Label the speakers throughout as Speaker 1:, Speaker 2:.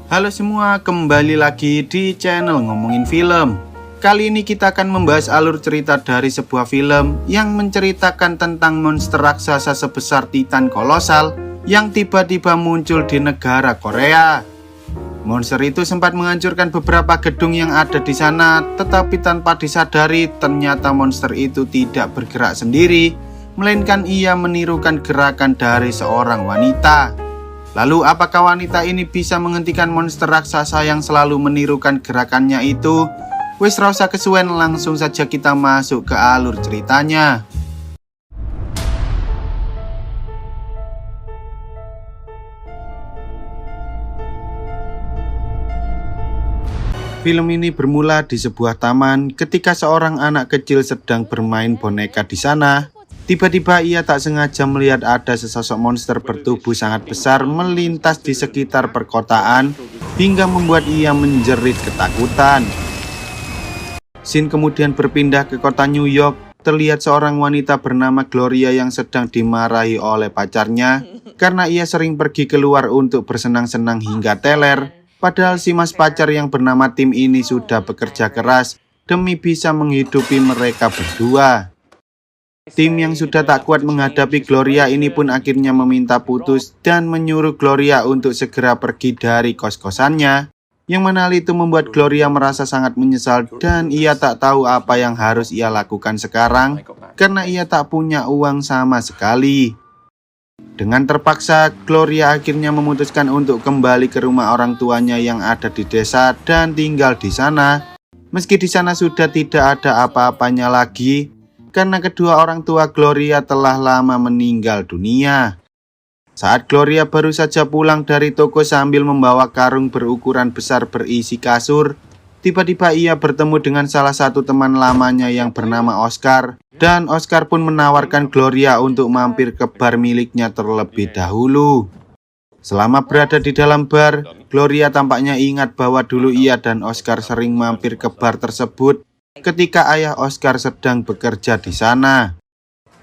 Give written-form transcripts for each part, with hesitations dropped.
Speaker 1: Halo semua, kembali lagi di channel Ngomongin Film. Kali ini kita akan membahas alur cerita dari sebuah film yang menceritakan tentang monster raksasa sebesar Titan kolosal yang tiba-tiba muncul di negara Korea. Monster itu sempat menghancurkan beberapa gedung yang ada di sana, tetapi tanpa disadari ternyata monster itu tidak bergerak sendiri, melainkan ia menirukan gerakan dari seorang wanita. Lalu apakah wanita ini bisa menghentikan monster raksasa yang selalu menirukan gerakannya itu? Wis ra usah kesuwen, langsung saja kita masuk ke alur ceritanya. Film ini bermula di sebuah taman ketika seorang anak kecil sedang bermain boneka di sana. Tiba-tiba ia tak sengaja melihat ada sesosok monster bertubuh sangat besar melintas di sekitar perkotaan hingga membuat ia menjerit ketakutan. Scene kemudian berpindah ke kota New York. Terlihat seorang wanita bernama Gloria yang sedang dimarahi oleh pacarnya karena ia sering pergi keluar untuk bersenang-senang hingga teler. Padahal si mas pacar yang bernama Tim ini sudah bekerja keras demi bisa menghidupi mereka berdua. Tim yang sudah tak kuat menghadapi Gloria ini pun akhirnya meminta putus dan menyuruh Gloria untuk segera pergi dari kos-kosannya. Yang mana hal itu membuat Gloria merasa sangat menyesal dan ia tak tahu apa yang harus ia lakukan sekarang karena ia tak punya uang sama sekali. Dengan terpaksa, Gloria akhirnya memutuskan untuk kembali ke rumah orang tuanya yang ada di desa dan tinggal di sana. Meski di sana sudah tidak ada apa-apanya lagi, karena kedua orang tua Gloria telah lama meninggal dunia. Saat Gloria baru saja pulang dari toko sambil membawa karung berukuran besar berisi kasur, tiba-tiba ia bertemu dengan salah satu teman lamanya yang bernama Oscar, dan Oscar pun menawarkan Gloria untuk mampir ke bar miliknya terlebih dahulu. Selama berada di dalam bar, Gloria tampaknya ingat bahwa dulu ia dan Oscar sering mampir ke bar tersebut ketika ayah Oscar sedang bekerja di sana.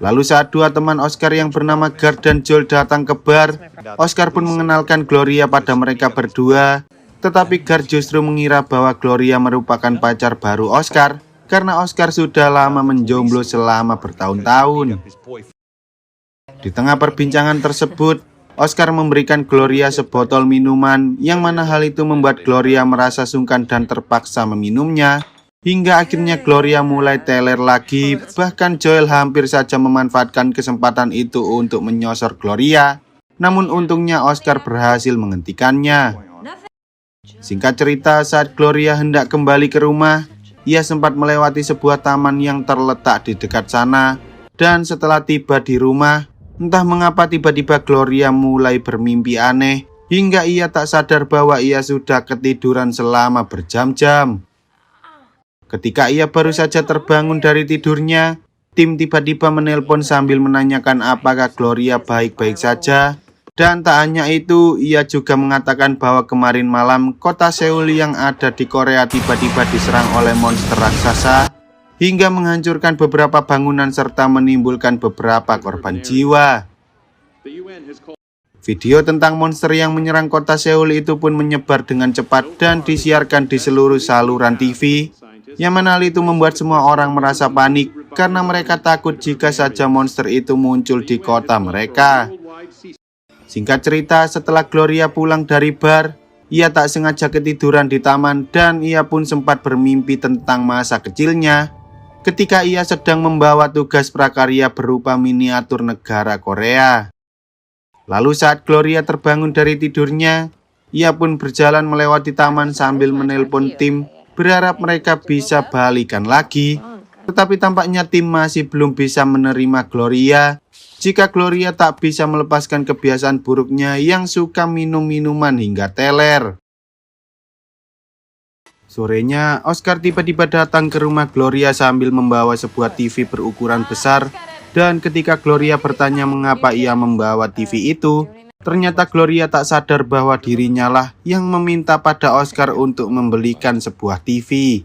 Speaker 1: Lalu saat dua teman Oscar yang bernama Gard dan Joel datang ke bar, Oscar pun mengenalkan Gloria pada mereka berdua. Tetapi Gard justru mengira bahwa Gloria merupakan pacar baru Oscar karena Oscar sudah lama menjomblo selama bertahun-tahun. Di tengah perbincangan tersebut, Oscar memberikan Gloria sebotol minuman yang mana hal itu membuat Gloria merasa sungkan dan terpaksa meminumnya. Hingga akhirnya Gloria mulai teler lagi, bahkan Joel hampir saja memanfaatkan kesempatan itu untuk menyosor Gloria. Namun untungnya Oscar berhasil menghentikannya. Singkat cerita, saat Gloria hendak kembali ke rumah, ia sempat melewati sebuah taman yang terletak di dekat sana. Dan setelah tiba di rumah, entah mengapa tiba-tiba Gloria mulai bermimpi aneh, hingga ia tak sadar bahwa ia sudah ketiduran selama berjam-jam. Ketika ia baru saja terbangun dari tidurnya, Tim tiba-tiba menelpon sambil menanyakan apakah Gloria baik-baik saja. Dan tak hanya itu, ia juga mengatakan bahwa kemarin malam kota Seoul yang ada di Korea tiba-tiba diserang oleh monster raksasa hingga menghancurkan beberapa bangunan serta menimbulkan beberapa korban jiwa. Video tentang monster yang menyerang kota Seoul itu pun menyebar dengan cepat dan disiarkan di seluruh saluran TV. Yang mana hal itu membuat semua orang merasa panik karena mereka takut jika saja monster itu muncul di kota mereka. Singkat cerita, setelah Gloria pulang dari bar, ia tak sengaja ketiduran di taman dan ia pun sempat bermimpi tentang masa kecilnya ketika ia sedang membawa tugas prakarya berupa miniatur negara Korea. Lalu saat Gloria terbangun dari tidurnya, ia pun berjalan melewati taman sambil menelpon Tim, berharap mereka bisa balikan lagi. Tetapi tampaknya Tim masih belum bisa menerima Gloria jika Gloria tak bisa melepaskan kebiasaan buruknya yang suka minum minuman hingga teler. Sorenya, Oscar tiba-tiba datang ke rumah Gloria sambil membawa sebuah TV berukuran besar. Dan ketika Gloria bertanya mengapa ia membawa TV itu, ternyata Gloria tak sadar bahwa dirinya lah yang meminta pada Oscar untuk membelikan sebuah TV.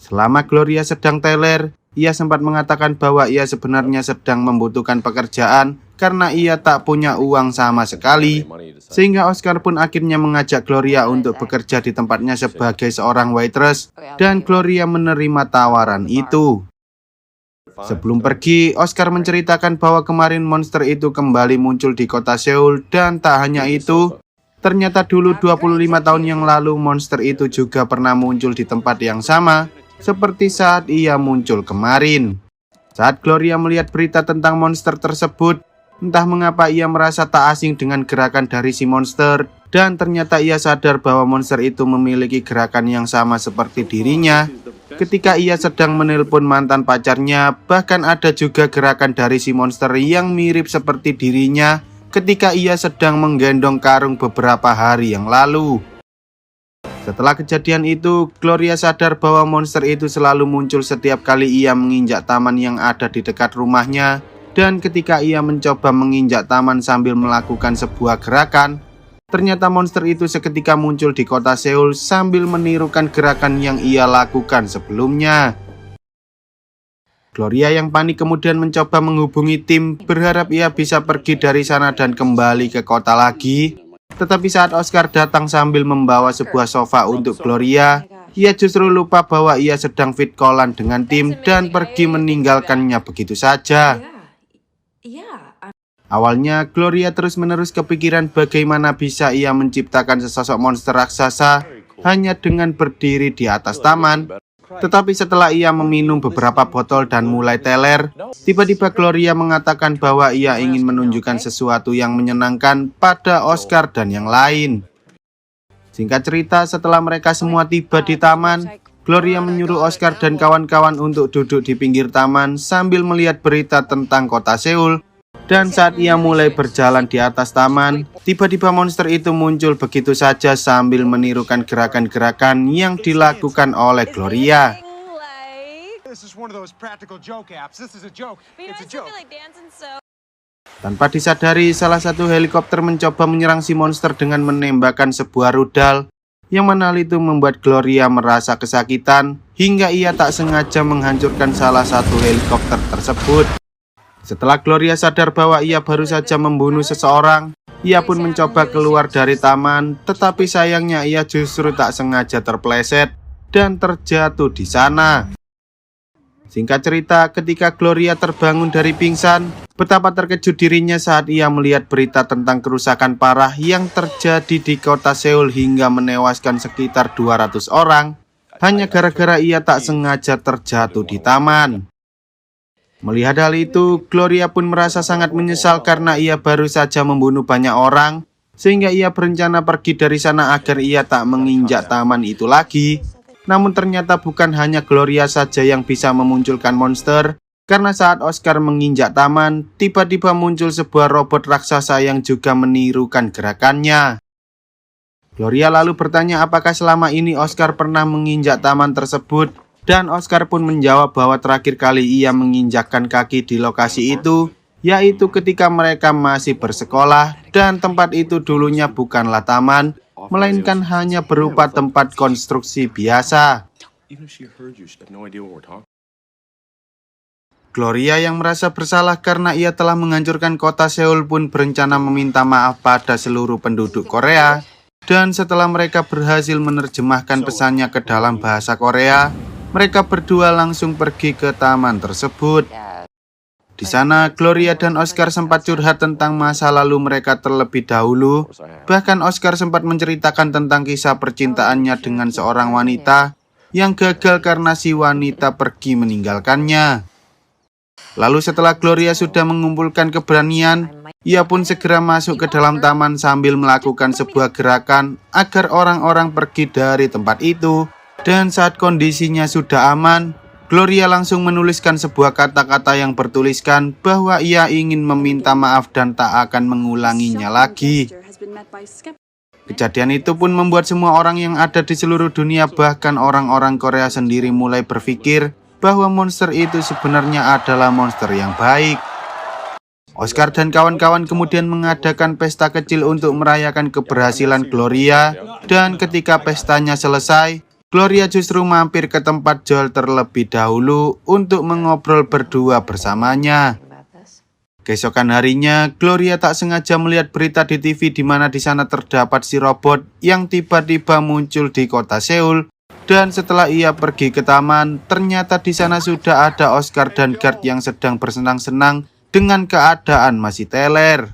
Speaker 1: Selama Gloria sedang teler, ia sempat mengatakan bahwa ia sebenarnya sedang membutuhkan pekerjaan karena ia tak punya uang sama sekali. Sehingga Oscar pun akhirnya mengajak Gloria untuk bekerja di tempatnya sebagai seorang waitress, dan Gloria menerima tawaran itu. Sebelum pergi, Oscar menceritakan bahwa kemarin monster itu kembali muncul di kota Seoul, dan tak hanya itu, ternyata dulu 25 tahun yang lalu monster itu juga pernah muncul di tempat yang sama, seperti saat ia muncul kemarin. Saat Gloria melihat berita tentang monster tersebut, entah mengapa ia merasa tak asing dengan gerakan dari si monster, dan ternyata ia sadar bahwa monster itu memiliki gerakan yang sama seperti dirinya. Ketika ia sedang menelpon mantan pacarnya, bahkan ada juga gerakan dari si monster yang mirip seperti dirinya ketika ia sedang menggendong karung beberapa hari yang lalu. Setelah kejadian itu, Gloria sadar bahwa monster itu selalu muncul setiap kali ia menginjak taman yang ada di dekat rumahnya, dan ketika ia mencoba menginjak taman sambil melakukan sebuah gerakan, ternyata monster itu seketika muncul di kota Seoul sambil menirukan gerakan yang ia lakukan sebelumnya. Gloria yang panik kemudian mencoba menghubungi tim, berharap ia bisa pergi dari sana dan kembali ke kota lagi. Tetapi saat Oscar datang sambil membawa sebuah sofa untuk Gloria, ia justru lupa bahwa ia sedang fit callan dengan tim dan pergi meninggalkannya begitu saja. Awalnya, Gloria terus-menerus kepikiran bagaimana bisa ia menciptakan sesosok monster raksasa hanya dengan berdiri di atas taman. Tetapi setelah ia meminum beberapa botol dan mulai teler, tiba-tiba Gloria mengatakan bahwa ia ingin menunjukkan sesuatu yang menyenangkan pada Oscar dan yang lain. Singkat cerita, setelah mereka semua tiba di taman, Gloria menyuruh Oscar dan kawan-kawan untuk duduk di pinggir taman sambil melihat berita tentang kota Seoul. Dan saat ia mulai berjalan di atas taman, tiba-tiba monster itu muncul begitu saja sambil menirukan gerakan-gerakan yang dilakukan oleh Gloria. Tanpa disadari, salah satu helikopter mencoba menyerang si monster dengan menembakkan sebuah rudal, yang mana hal itu membuat Gloria merasa kesakitan hingga ia tak sengaja menghancurkan salah satu helikopter tersebut. Setelah Gloria sadar bahwa ia baru saja membunuh seseorang, ia pun mencoba keluar dari taman, tetapi sayangnya ia justru tak sengaja terpleset dan terjatuh di sana. Singkat cerita, ketika Gloria terbangun dari pingsan, betapa terkejut dirinya saat ia melihat berita tentang kerusakan parah yang terjadi di kota Seoul hingga menewaskan sekitar 200 orang, hanya gara-gara ia tak sengaja terjatuh di taman. Melihat hal itu, Gloria pun merasa sangat menyesal karena ia baru saja membunuh banyak orang, sehingga ia berencana pergi dari sana agar ia tak menginjak taman itu lagi. Namun ternyata bukan hanya Gloria saja yang bisa memunculkan monster, karena saat Oscar menginjak taman, tiba-tiba muncul sebuah robot raksasa yang juga menirukan gerakannya. Gloria lalu bertanya apakah selama ini Oscar pernah menginjak taman tersebut. Dan Oscar pun menjawab bahwa terakhir kali ia menginjakkan kaki di lokasi itu, yaitu ketika mereka masih bersekolah, dan tempat itu dulunya bukanlah taman, melainkan hanya berupa tempat konstruksi biasa. Gloria yang merasa bersalah karena ia telah menghancurkan kota Seoul pun berencana meminta maaf pada seluruh penduduk Korea. Dan setelah mereka berhasil menerjemahkan pesannya ke dalam bahasa Korea, mereka berdua langsung pergi ke taman tersebut. Di sana, Gloria dan Oscar sempat curhat tentang masa lalu mereka terlebih dahulu. Bahkan Oscar sempat menceritakan tentang kisah percintaannya dengan seorang wanita yang gagal karena si wanita pergi meninggalkannya. Lalu setelah Gloria sudah mengumpulkan keberanian, ia pun segera masuk ke dalam taman sambil melakukan sebuah gerakan agar orang-orang pergi dari tempat itu. Dan saat kondisinya sudah aman, Gloria langsung menuliskan sebuah kata-kata yang bertuliskan bahwa ia ingin meminta maaf dan tak akan mengulanginya lagi. Kejadian itu pun membuat semua orang yang ada di seluruh dunia, bahkan orang-orang Korea sendiri mulai berpikir bahwa monster itu sebenarnya adalah monster yang baik. Oscar dan kawan-kawan kemudian mengadakan pesta kecil untuk merayakan keberhasilan Gloria, dan ketika pestanya selesai, Gloria justru mampir ke tempat Joel terlebih dahulu untuk mengobrol berdua bersamanya. Keesokan harinya, Gloria tak sengaja melihat berita di TV di mana di sana terdapat si robot yang tiba-tiba muncul di kota Seoul. Dan setelah ia pergi ke taman, ternyata di sana sudah ada Oscar dan Guard yang sedang bersenang-senang dengan keadaan masih teler.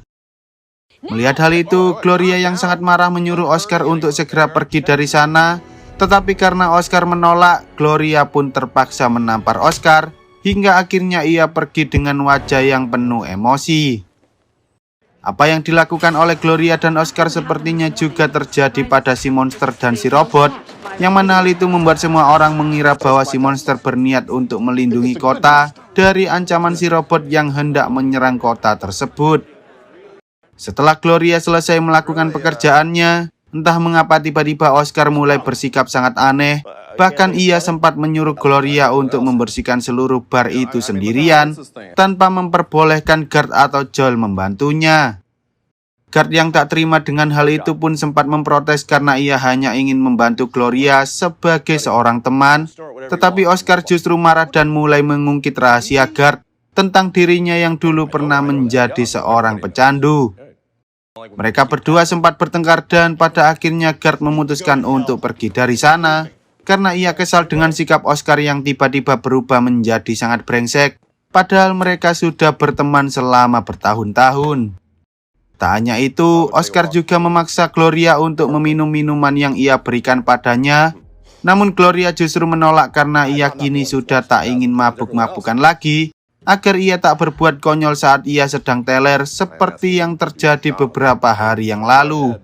Speaker 1: Melihat hal itu, Gloria yang sangat marah menyuruh Oscar untuk segera pergi dari sana. Tetapi karena Oscar menolak, Gloria pun terpaksa menampar Oscar. Hingga akhirnya ia pergi dengan wajah yang penuh emosi. Apa yang dilakukan oleh Gloria dan Oscar sepertinya juga terjadi pada si monster dan si robot, yang mana hal itu membuat semua orang mengira bahwa si monster berniat untuk melindungi kota dari ancaman si robot yang hendak menyerang kota tersebut. Setelah Gloria selesai melakukan pekerjaannya, entah mengapa tiba-tiba Oscar mulai bersikap sangat aneh. Bahkan ia sempat menyuruh Gloria untuk membersihkan seluruh bar itu sendirian tanpa memperbolehkan Guard atau Joel membantunya. Guard yang tak terima dengan hal itu pun sempat memprotes karena ia hanya ingin membantu Gloria sebagai seorang teman. Tetapi Oscar justru marah dan mulai mengungkit rahasia Guard tentang dirinya yang dulu pernah menjadi seorang pecandu. Mereka berdua sempat bertengkar dan pada akhirnya Guard memutuskan untuk pergi dari sana. Karena ia kesal dengan sikap Oscar yang tiba-tiba berubah menjadi sangat brengsek. Padahal mereka sudah berteman selama bertahun-tahun. Tak hanya itu, Oscar juga memaksa Gloria untuk meminum minuman yang ia berikan padanya. Namun Gloria justru menolak karena ia kini sudah tak ingin mabuk-mabukan lagi. Agar ia tak berbuat konyol saat ia sedang teler seperti yang terjadi beberapa hari yang lalu.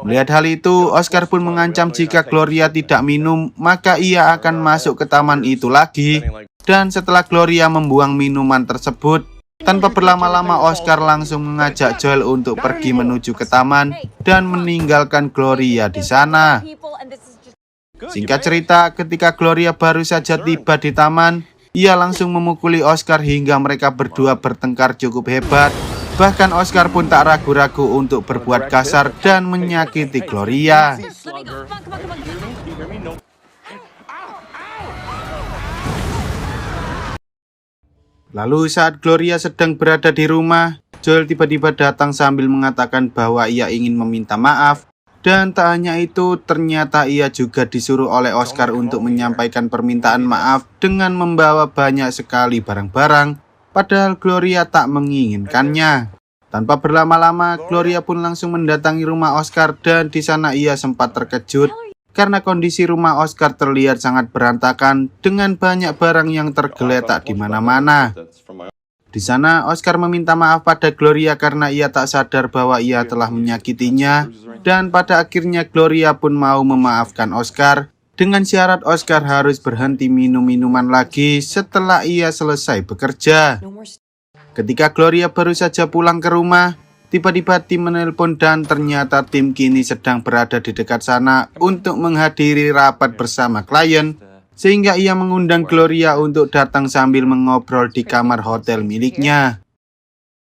Speaker 1: Melihat hal itu, Oscar pun mengancam jika Gloria tidak minum, maka ia akan masuk ke taman itu lagi. Dan setelah Gloria membuang minuman tersebut, tanpa berlama-lama Oscar langsung mengajak Joel untuk pergi menuju ke taman dan meninggalkan Gloria di sana. Singkat cerita, ketika Gloria baru saja tiba di taman, ia langsung memukuli Oscar hingga mereka berdua bertengkar cukup hebat. Bahkan Oscar pun tak ragu-ragu untuk berbuat kasar dan menyakiti Gloria. Lalu saat Gloria sedang berada di rumah, Joel tiba-tiba datang sambil mengatakan bahwa ia ingin meminta maaf. Dan tak hanya itu, ternyata ia juga disuruh oleh Oscar untuk menyampaikan permintaan maaf dengan membawa banyak sekali barang-barang. Padahal Gloria tak menginginkannya. Tanpa berlama-lama, Gloria pun langsung mendatangi rumah Oscar dan di sana ia sempat terkejut karena kondisi rumah Oscar terlihat sangat berantakan dengan banyak barang yang tergeletak di mana-mana. Di sana, Oscar meminta maaf pada Gloria karena ia tak sadar bahwa ia telah menyakitinya dan pada akhirnya Gloria pun mau memaafkan Oscar dengan syarat Oscar harus berhenti minum minuman lagi setelah ia selesai bekerja. Ketika Gloria baru saja pulang ke rumah, tiba-tiba tim menelpon dan ternyata tim kini sedang berada di dekat sana untuk menghadiri rapat bersama klien, sehingga ia mengundang Gloria untuk datang sambil mengobrol di kamar hotel miliknya.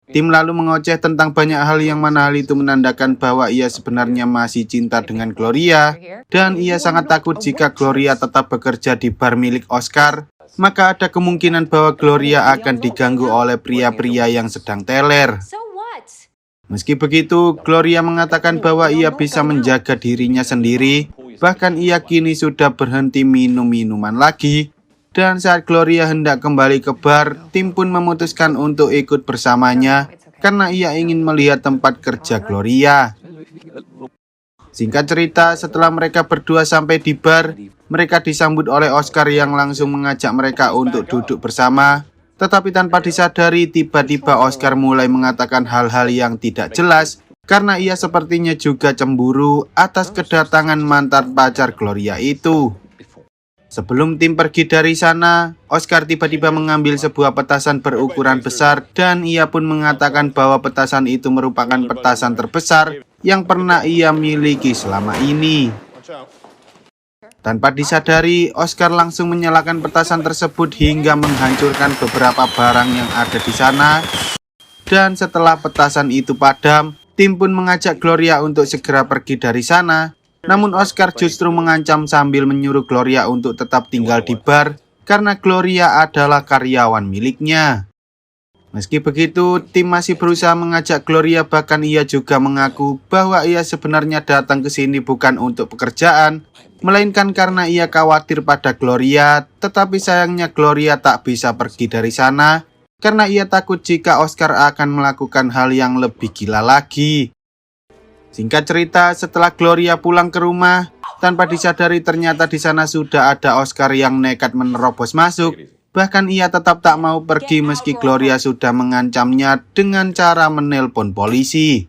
Speaker 1: Tim lalu mengoceh tentang banyak hal yang mana hal itu menandakan bahwa ia sebenarnya masih cinta dengan Gloria dan ia sangat takut jika Gloria tetap bekerja di bar milik Oscar. Maka ada kemungkinan bahwa Gloria akan diganggu oleh pria-pria yang sedang teler. Meski begitu, Gloria mengatakan bahwa ia bisa menjaga dirinya sendiri. Bahkan ia kini sudah berhenti minum minuman lagi. Dan saat Gloria hendak kembali ke bar, tim pun memutuskan untuk ikut bersamanya karena ia ingin melihat tempat kerja Gloria. Singkat cerita, setelah mereka berdua sampai di bar, mereka disambut oleh Oscar yang langsung mengajak mereka untuk duduk bersama. Tetapi tanpa disadari, tiba-tiba Oscar mulai mengatakan hal-hal yang tidak jelas karena ia sepertinya juga cemburu atas kedatangan mantan pacar Gloria itu. Sebelum tim pergi dari sana, Oscar tiba-tiba mengambil sebuah petasan berukuran besar dan ia pun mengatakan bahwa petasan itu merupakan petasan terbesar yang pernah ia miliki selama ini. Tanpa disadari, Oscar langsung menyalakan petasan tersebut hingga menghancurkan beberapa barang yang ada di sana. Dan setelah petasan itu padam, tim pun mengajak Gloria untuk segera pergi dari sana. Namun Oscar justru mengancam sambil menyuruh Gloria untuk tetap tinggal di bar karena Gloria adalah karyawan miliknya. Meski begitu, tim masih berusaha mengajak Gloria, bahkan ia juga mengaku bahwa ia sebenarnya datang ke sini bukan untuk pekerjaan, melainkan karena ia khawatir pada Gloria, tetapi sayangnya Gloria tak bisa pergi dari sana karena ia takut jika Oscar akan melakukan hal yang lebih gila lagi. Singkat cerita, setelah Gloria pulang ke rumah, tanpa disadari ternyata di sana sudah ada Oscar yang nekat menerobos masuk. Bahkan ia tetap tak mau pergi meski Gloria sudah mengancamnya dengan cara menelpon polisi.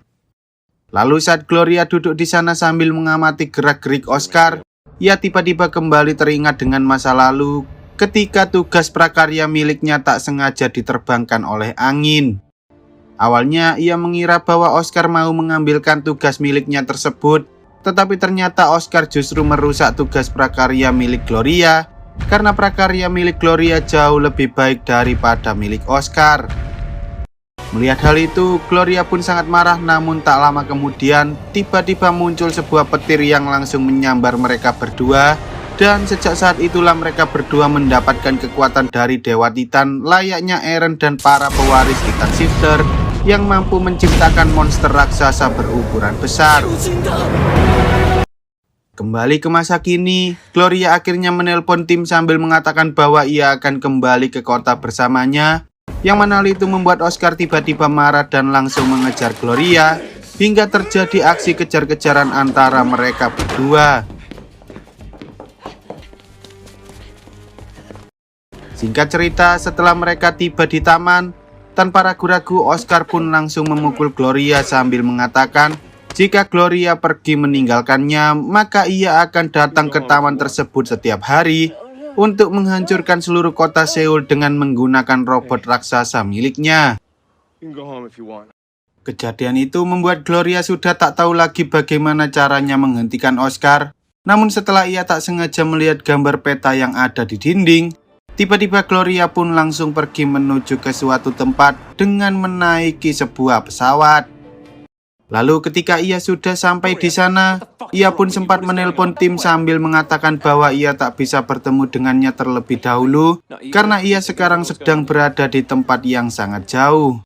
Speaker 1: Lalu saat Gloria duduk di sana sambil mengamati gerak-gerik Oscar, ia tiba-tiba kembali teringat dengan masa lalu ketika tugas prakarya miliknya tak sengaja diterbangkan oleh angin. Awalnya ia mengira bahwa Oscar mau mengambilkan tugas miliknya tersebut, tetapi ternyata Oscar justru merusak tugas prakarya milik Gloria, karena prakarya milik Gloria jauh lebih baik daripada milik Oscar. Melihat hal itu, Gloria pun sangat marah, namun tak lama kemudian tiba-tiba muncul sebuah petir yang langsung menyambar mereka berdua, dan sejak saat itulah mereka berdua mendapatkan kekuatan dari Dewa Titan layaknya Eren dan para pewaris Titan Shifter yang mampu menciptakan monster raksasa berukuran besar. Kembali ke masa kini, Gloria akhirnya menelpon tim sambil mengatakan bahwa ia akan kembali ke kota bersamanya, yang mana hal itu membuat Oscar tiba-tiba marah dan langsung mengejar Gloria, hingga terjadi aksi kejar-kejaran antara mereka berdua. Singkat cerita, setelah mereka tiba di taman, tanpa ragu-ragu Oscar pun langsung memukul Gloria sambil mengatakan jika Gloria pergi meninggalkannya, maka ia akan datang ke taman tersebut setiap hari untuk menghancurkan seluruh kota Seoul dengan menggunakan robot raksasa miliknya. Kejadian itu membuat Gloria sudah tak tahu lagi bagaimana caranya menghentikan Oscar. Namun setelah ia tak sengaja melihat gambar peta yang ada di dinding, tiba-tiba Gloria pun langsung pergi menuju ke suatu tempat dengan menaiki sebuah pesawat. Lalu ketika ia sudah sampai di sana, ia pun sempat menelpon tim sambil mengatakan bahwa ia tak bisa bertemu dengannya terlebih dahulu karena ia sekarang sedang berada di tempat yang sangat jauh.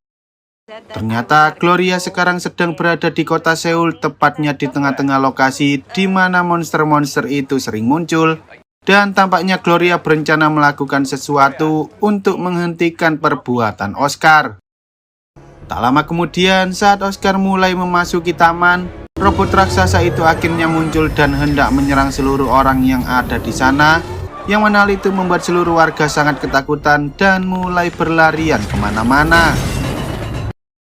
Speaker 1: Ternyata Gloria sekarang sedang berada di kota Seoul, tepatnya di tengah-tengah lokasi di mana monster-monster itu sering muncul. Dan tampaknya Gloria berencana melakukan sesuatu untuk menghentikan perbuatan Oscar. Tak lama kemudian, saat Oscar mulai memasuki taman, robot raksasa itu akhirnya muncul dan hendak menyerang seluruh orang yang ada di sana, yang mana hal itu membuat seluruh warga sangat ketakutan dan mulai berlarian kemana-mana.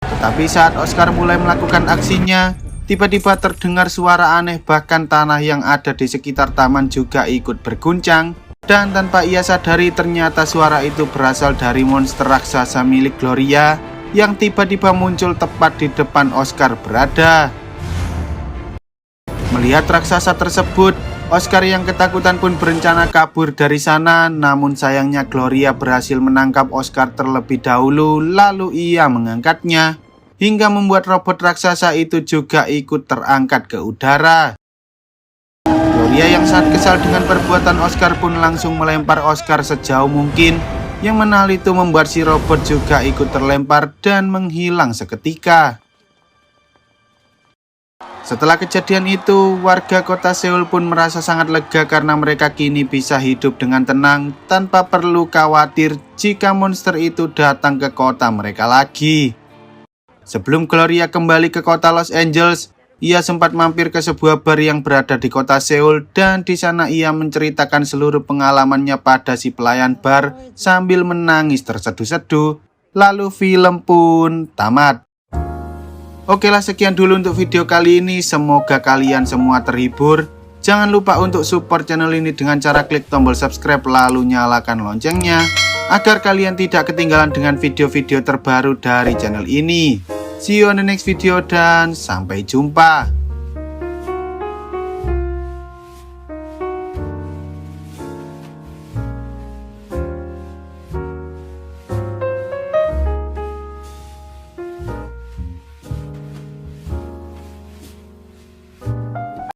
Speaker 1: Tetapi saat Oscar mulai melakukan aksinya, tiba-tiba terdengar suara aneh, bahkan tanah yang ada di sekitar taman juga ikut berguncang. Dan tanpa ia sadari ternyata suara itu berasal dari monster raksasa milik Gloria yang tiba-tiba muncul tepat di depan Oscar berada. Melihat raksasa tersebut, Oscar yang ketakutan pun berencana kabur dari sana. Namun sayangnya Gloria berhasil menangkap Oscar terlebih dahulu, lalu ia mengangkatnya, hingga membuat robot raksasa itu juga ikut terangkat ke udara. Gloria yang sangat kesal dengan perbuatan Oscar pun langsung melempar Oscar sejauh mungkin, yang mana hal itu membuat si robot juga ikut terlempar dan menghilang seketika. Setelah kejadian itu, warga kota Seoul pun merasa sangat lega karena mereka kini bisa hidup dengan tenang tanpa perlu khawatir jika monster itu datang ke kota mereka lagi. Sebelum Gloria kembali ke kota Los Angeles, ia sempat mampir ke sebuah bar yang berada di kota Seoul, dan di sana ia menceritakan seluruh pengalamannya pada si pelayan bar sambil menangis terseduh-seduh. Lalu film pun tamat. Oke lah, sekian dulu untuk video kali ini. Semoga kalian semua terhibur. Jangan lupa untuk support channel ini dengan cara klik tombol subscribe lalu nyalakan loncengnya agar kalian tidak ketinggalan dengan video-video terbaru dari channel ini. See you on the next video dan sampai jumpa.